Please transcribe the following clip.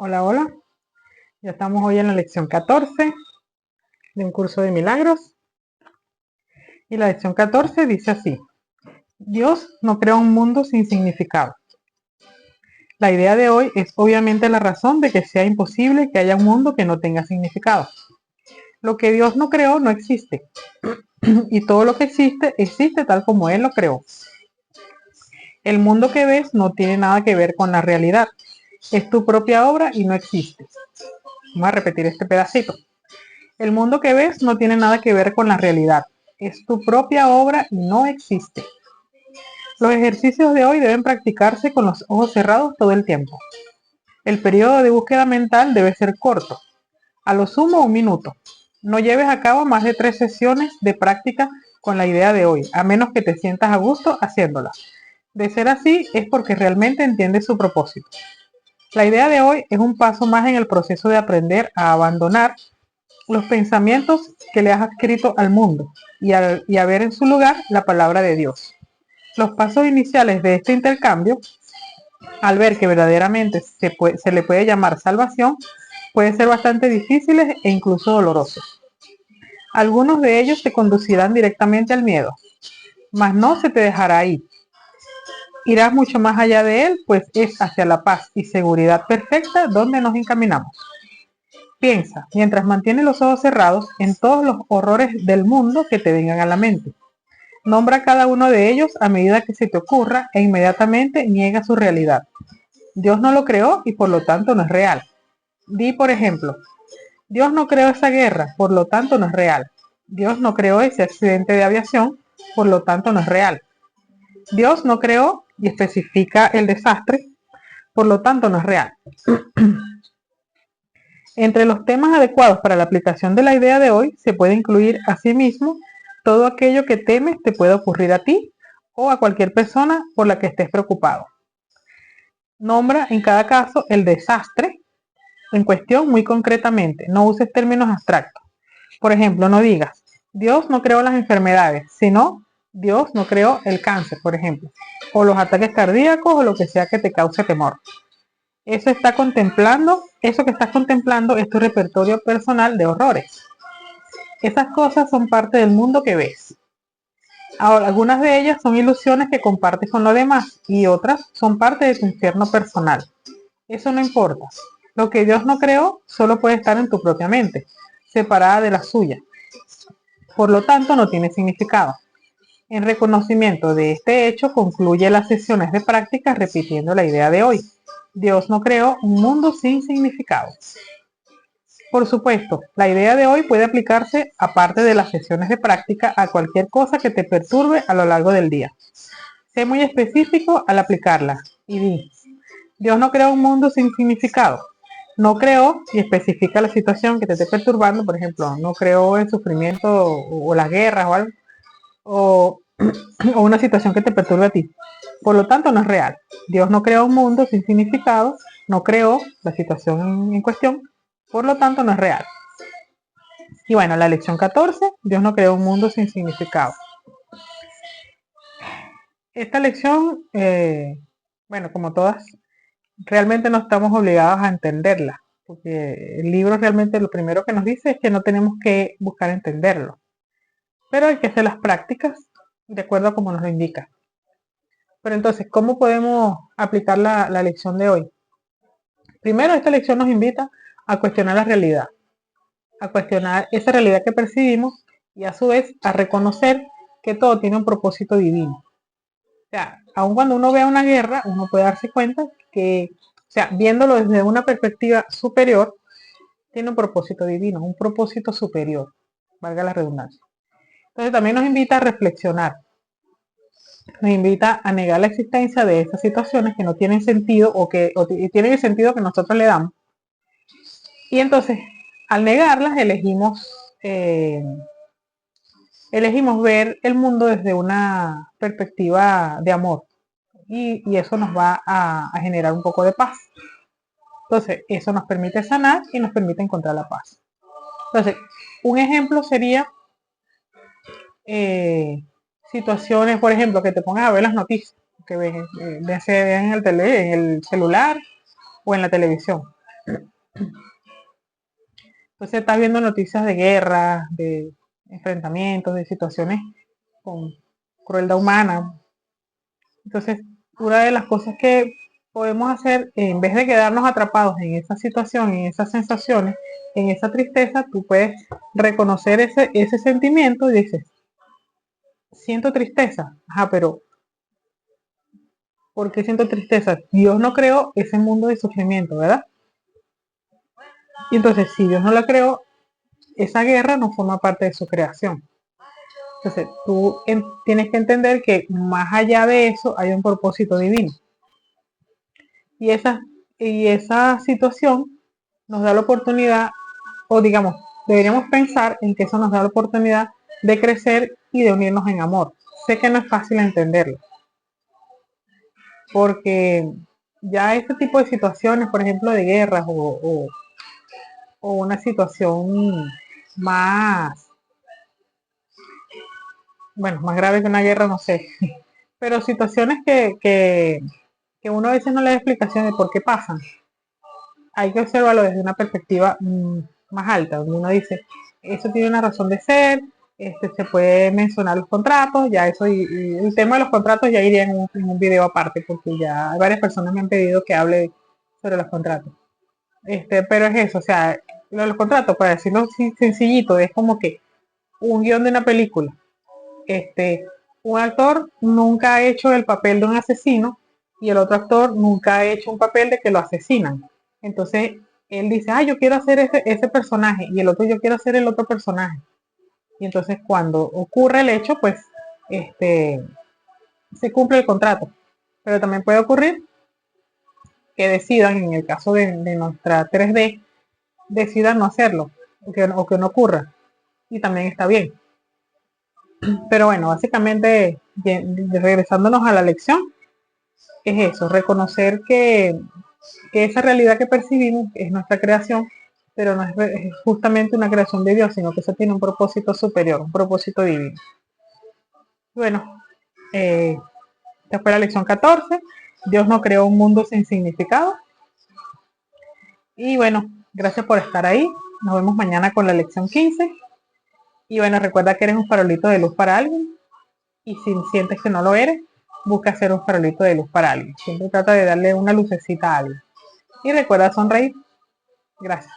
Hola, hola. Ya estamos hoy en la lección 14 de un curso de milagros. Y la lección 14 dice así: Dios no crea un mundo sin significado. La idea de hoy es obviamente la razón de que sea imposible que haya un mundo que no tenga significado. Lo que Dios no creó no existe. Y todo lo que existe, existe tal como Él lo creó. El mundo que ves no tiene nada que ver con la realidad. Es tu propia obra y no existe. Vamos a repetir este pedacito. El mundo que ves no tiene nada que ver con la realidad. Es tu propia obra y no existe. Los ejercicios de hoy deben practicarse con los ojos cerrados todo el tiempo. El periodo de búsqueda mental debe ser corto, a lo sumo 1 minuto. No lleves a cabo más de 3 sesiones de práctica con la idea de hoy, a menos que te sientas a gusto haciéndola. De ser así, es porque realmente entiendes su propósito. La idea de hoy es un paso más en el proceso de aprender a abandonar los pensamientos que le has adscrito al mundo y a ver en su lugar la palabra de Dios. Los pasos iniciales de este intercambio, al ver que verdaderamente se le puede llamar salvación, pueden ser bastante difíciles e incluso dolorosos. Algunos de ellos te conducirán directamente al miedo, mas no se te dejará ahí. Irás mucho más allá de él, pues es hacia la paz y seguridad perfecta donde nos encaminamos. Piensa, mientras mantienes los ojos cerrados, en todos los horrores del mundo que te vengan a la mente. Nombra cada uno de ellos a medida que se te ocurra e inmediatamente niega su realidad. Dios no lo creó y por lo tanto no es real. Di, por ejemplo, Dios no creó esa guerra, por lo tanto no es real. Dios no creó ese accidente de aviación, por lo tanto no es real. Dios no creó y especifica el desastre, por lo tanto no es real. Entre los temas adecuados para la aplicación de la idea de hoy se puede incluir asimismo todo aquello que temes te pueda ocurrir a ti o a cualquier persona por la que estés preocupado. Nombra en cada caso el desastre en cuestión muy concretamente. No uses términos abstractos. Por ejemplo, no digas, Dios no creó las enfermedades, sino Dios no creó el cáncer, por ejemplo, o los ataques cardíacos o lo que sea que te cause temor. Eso que estás contemplando es tu repertorio personal de horrores. Esas cosas son parte del mundo que ves. Ahora, algunas de ellas son ilusiones que compartes con los demás y otras son parte de tu infierno personal. Eso no importa. Lo que Dios no creó solo puede estar en tu propia mente, separada de la suya. Por lo tanto, no tiene significado. En reconocimiento de este hecho, concluye las sesiones de práctica repitiendo la idea de hoy. Dios no creó un mundo sin significado. Por supuesto, la idea de hoy puede aplicarse, aparte de las sesiones de práctica, a cualquier cosa que te perturbe a lo largo del día. Sé muy específico al aplicarla y di, Dios no creó un mundo sin significado. No creó y especifica la situación que te esté perturbando, por ejemplo, no creó el sufrimiento o las guerras o algo, o, o una situación que te perturbe a ti. Por lo tanto, no es real. Dios no creó un mundo sin significado, no creó la situación en cuestión, por lo tanto, no es real. Y bueno, la lección 14, Dios no creó un mundo sin significado. Esta lección, bueno, como todas, realmente no estamos obligados a entenderla, porque el libro realmente lo primero que nos dice es que no tenemos que buscar entenderlo, pero hay que hacer las prácticas de acuerdo a como nos lo indica. Pero entonces, ¿cómo podemos aplicar la lección de hoy? Primero, esta lección nos invita a cuestionar la realidad, a cuestionar esa realidad que percibimos y a su vez a reconocer que todo tiene un propósito divino. O sea, aun cuando uno vea una guerra, uno puede darse cuenta que, o sea, viéndolo desde una perspectiva superior, tiene un propósito divino, un propósito superior, valga la redundancia. Entonces también nos invita a reflexionar, nos invita a negar la existencia de esas situaciones que no tienen sentido o tienen el sentido que nosotros le damos. Y entonces, al negarlas, elegimos ver el mundo desde una perspectiva de amor. Y eso nos va a generar un poco de paz. Entonces, eso nos permite sanar y nos permite encontrar la paz. Entonces, un ejemplo sería situaciones, por ejemplo, que te pongas a ver las noticias, que vean en el celular o en la televisión. Entonces estás viendo noticias de guerra, de enfrentamientos, de situaciones con crueldad humana. Entonces, una de las cosas que podemos hacer, en vez de quedarnos atrapados en esa situación, en esas sensaciones, en esa tristeza, tú puedes reconocer ese sentimiento y dices, siento tristeza. Ajá, pero ¿por qué siento tristeza? Dios no creó ese mundo de sufrimiento, ¿verdad? Y entonces, si Dios no la creó, esa guerra no forma parte de su creación. Entonces, tienes que entender que más allá de eso hay un propósito divino. Y esa situación nos da la oportunidad, o digamos, deberíamos pensar en que eso nos da la oportunidad de crecer y de unirnos en amor. Sé que no es fácil entenderlo, porque ya este tipo de situaciones, por ejemplo, de guerras o una situación más, bueno, más grave que una guerra, no sé, pero situaciones que uno a veces no le da explicación de por qué pasan. Hay que observarlo desde una perspectiva más alta, donde uno dice, eso tiene una razón de ser, se puede mencionar los contratos, ya eso, y el tema de los contratos ya iría en un video aparte, porque ya varias personas me han pedido que hable sobre los contratos. Pero es eso, o sea, lo de los contratos, para decirlo así sencillito, es como que un guión de una película. Este, un actor nunca ha hecho el papel de un asesino y el otro actor nunca ha hecho un papel de que lo asesinan. Entonces él dice, yo quiero hacer ese personaje y el otro yo quiero hacer el otro personaje. Y entonces cuando ocurre el hecho, pues se cumple el contrato. Pero también puede ocurrir que decidan, en el caso de nuestra 3D, decidan no hacerlo o que no ocurra. Y también está bien. Pero bueno, básicamente, regresándonos a la lección, es eso, reconocer que esa realidad que percibimos es nuestra creación, pero no es justamente una creación de Dios, sino que eso tiene un propósito superior, un propósito divino. Bueno, esta fue la lección 14. Dios no creó un mundo sin significado. Y bueno, gracias por estar ahí. Nos vemos mañana con la lección 15. Y bueno, recuerda que eres un farolito de luz para alguien. Y si sientes que no lo eres, busca ser un farolito de luz para alguien. Siempre trata de darle una lucecita a alguien. Y recuerda sonreír. Gracias.